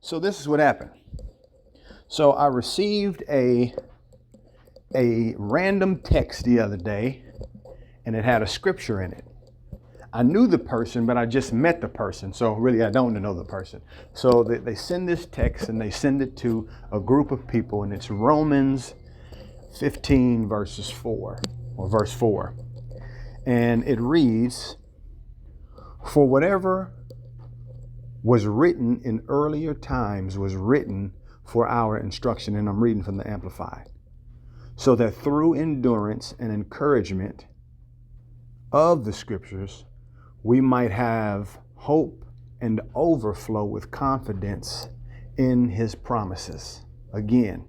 So this is what happened. So I received a random text the other day, and it had a scripture in it. I knew the person, but I just met the person. So really, I don't know the person. So they send this text, and they send it to a group of people, and it's Romans 15 verses 4, or verse 4. And it reads, "For whatever was written in earlier times was written for our instruction." And I'm reading from the Amplified. "So that through endurance and encouragement of the scriptures, we might have hope and overflow with confidence in his promises." Again,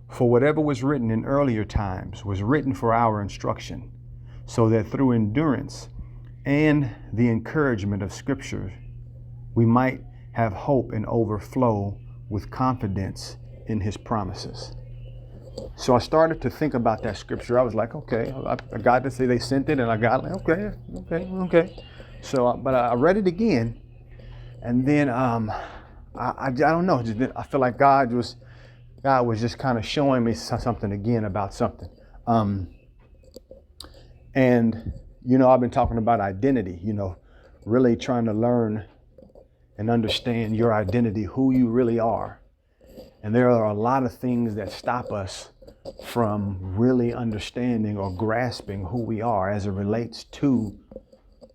"For whatever was written in earlier times was written for our instruction, so that through endurance and the encouragement of scripture, we might have hope and overflow with confidence in his promises." So I started to think about that scripture. I was like, okay, I got to say they sent it, and I got like, okay. So, but I read it again, and then I don't know. I feel like God was just kind of showing me something again about something. And I've been talking about identity. Really trying to learn and understand your identity, who you really are. And there are a lot of things that stop us from really understanding or grasping who we are as it relates to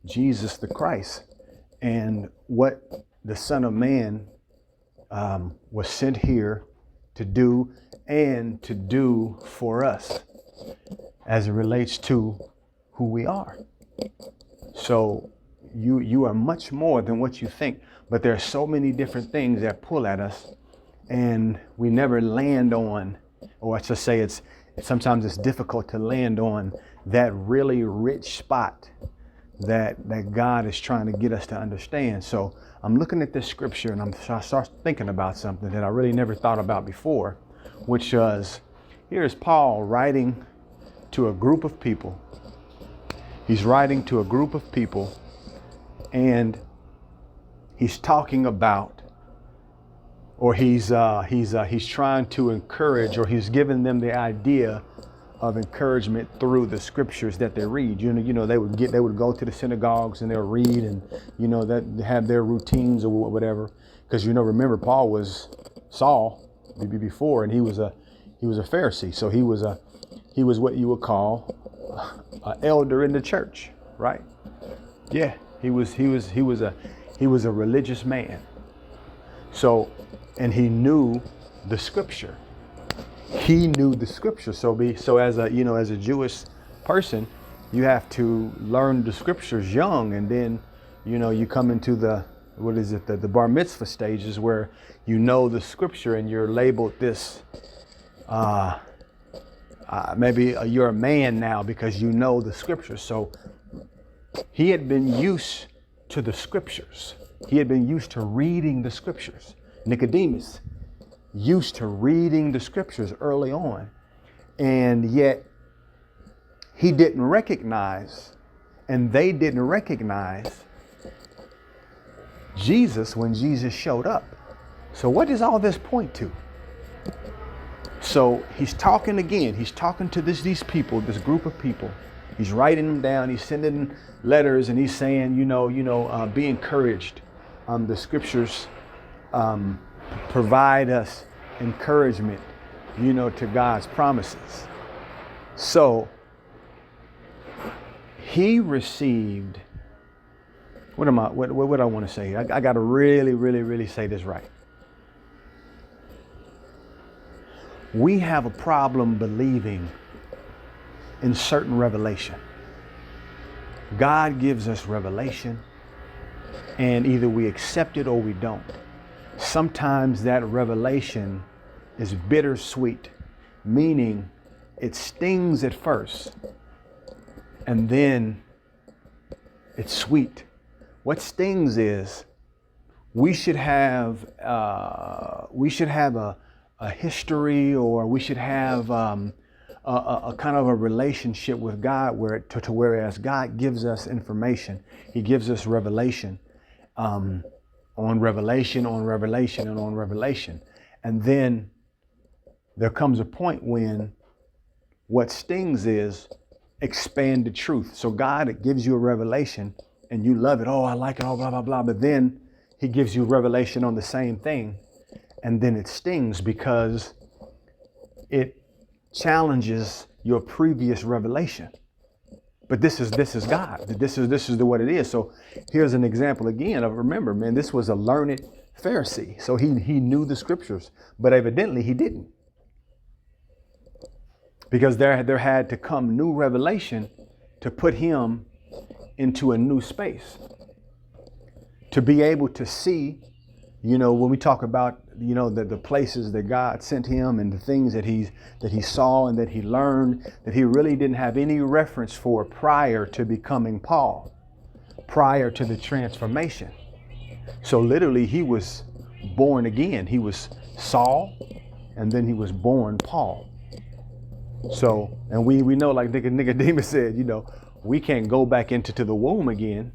Jesus the Christ and what the Son of Man was sent here to do and to do for us as it relates to who we are. So you are much more than what you think, but there are so many different things that pull at us, and we never land on, or I should say sometimes it's difficult to land on that really rich spot that God is trying to get us to understand. So I'm looking at this scripture, and I start thinking about something that I really never thought about before, which was, here's Paul writing to a group of people. He's writing to a group of people, and he's talking about, or he's trying to encourage, or he's giving them the idea of encouragement through the scriptures that they read. They would go to the synagogues and they'll read, and that have their routines or whatever. Because remember, Paul was Saul before, and he was a Pharisee, so he was what you would call an elder in the church, right? Yeah, he was a religious man. So, and he knew the scripture. He knew the scripture. So as a Jewish person, you have to learn the scriptures young, and then you come into the bar mitzvah stages where the scripture and you're labeled this. Maybe you're a man now because you know the scriptures. So he had been used to the scriptures. He had been used to reading the scriptures. Nicodemus, used to reading the scriptures early on, and yet he didn't recognize, and they didn't recognize Jesus when Jesus showed up. So what does all this point to? So he's talking again. He's talking to these people, this group of people. He's writing them down. He's sending letters, and he's saying, be encouraged. The scriptures provide us encouragement, to God's promises. So he received. What I want to say? I got to really say this right. We have a problem believing in certain revelation. God gives us revelation, and either we accept it or we don't. Sometimes that revelation is bittersweet, meaning it stings at first, and then it's sweet. What stings is we should have a history, or we should have a kind of a relationship with God whereas God gives us information, He gives us revelation, on revelation, on revelation, and on revelation. And then there comes a point when what stings is expanded truth. So God gives you a revelation and you love it. Oh, I like it. Oh, blah, blah, blah. But then he gives you revelation on the same thing. And then it stings because it challenges your previous revelation. But this is God. This is what it is. So here's an example again of, remember, man, this was a learned Pharisee. So he knew the scriptures, but evidently he didn't. Because there had to come new revelation to put him into a new space. To be able to see, when we talk about, the places that God sent him and the things that he saw and that he learned, that he really didn't have any reference for prior to becoming Paul, prior to the transformation. So literally he was born again. He was Saul and then he was born Paul. So, and we know, like Nicodemus said, we can't go back into the womb again,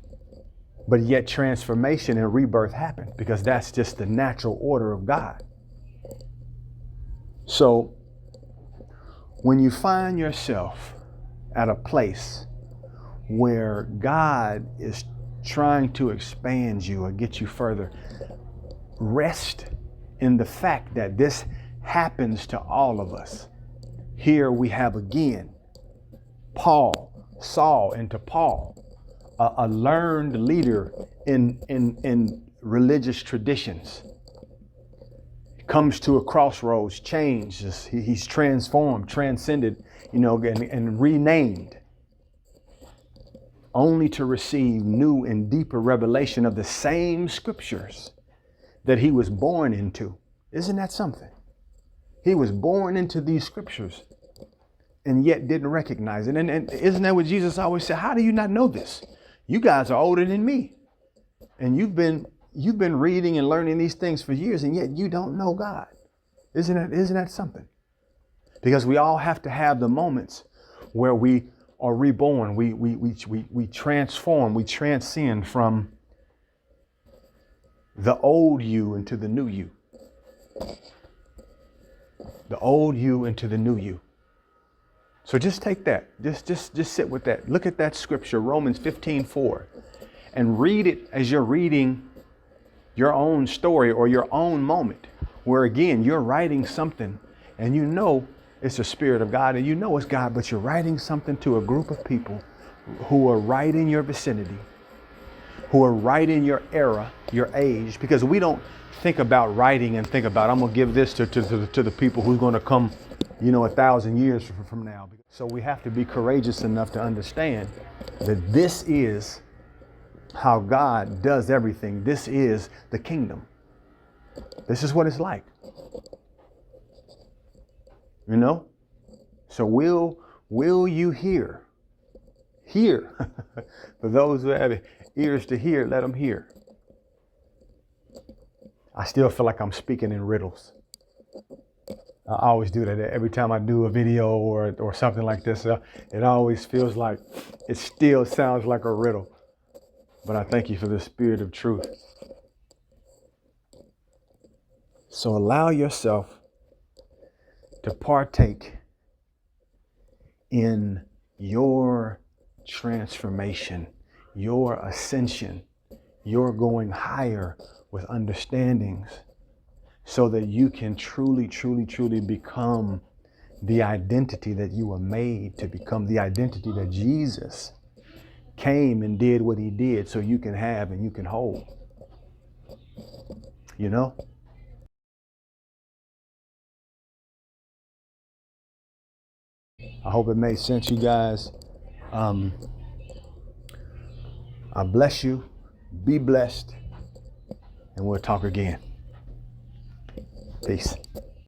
but yet transformation and rebirth happened because that's just the natural order of God. So when you find yourself at a place where God is trying to expand you or get you further, rest in the fact that this happens to all of us. Here we have again Saul into Paul, a learned leader in religious traditions. Comes to a crossroads, changes. He's transformed, transcended, and renamed, only to receive new and deeper revelation of the same scriptures that he was born into. Isn't that something? He was born into these scriptures and yet didn't recognize it. And isn't that what Jesus always said? How do you not know this? You guys are older than me. And you've been reading and learning these things for years, and yet you don't know God. Isn't that something? Because we all have to have the moments where we are reborn. We transform, we transcend from the old you into the new you. The old you into the new you. So just take that. Just sit with that. Look at that scripture, Romans 15:4, and read it as you're reading your own story or your own moment, where again, you're writing something and it's the Spirit of God and it's God, but you're writing something to a group of people who are right in your vicinity, who are right in your era, your age, because we don't think about writing and think about, I'm going to give this to the people who's going to come, 1,000 years from now. So we have to be courageous enough to understand that this is how God does everything. This is the kingdom. This is what it's like. So will you hear? Hear. For those who have ears to hear, let them hear. I still feel like I'm speaking in riddles. I always do that every time I do a video or something like this. It always feels like it still sounds like a riddle. But I thank you for the Spirit of truth. So allow yourself to partake in your transformation, your ascension, your going higher with understandings, so that you can truly, truly, truly become the identity that you were made to become, the identity that Jesus came and did what he did so you can have and you can hold. I hope it made sense, you guys. I bless you. Be blessed. And we'll talk again. Peace.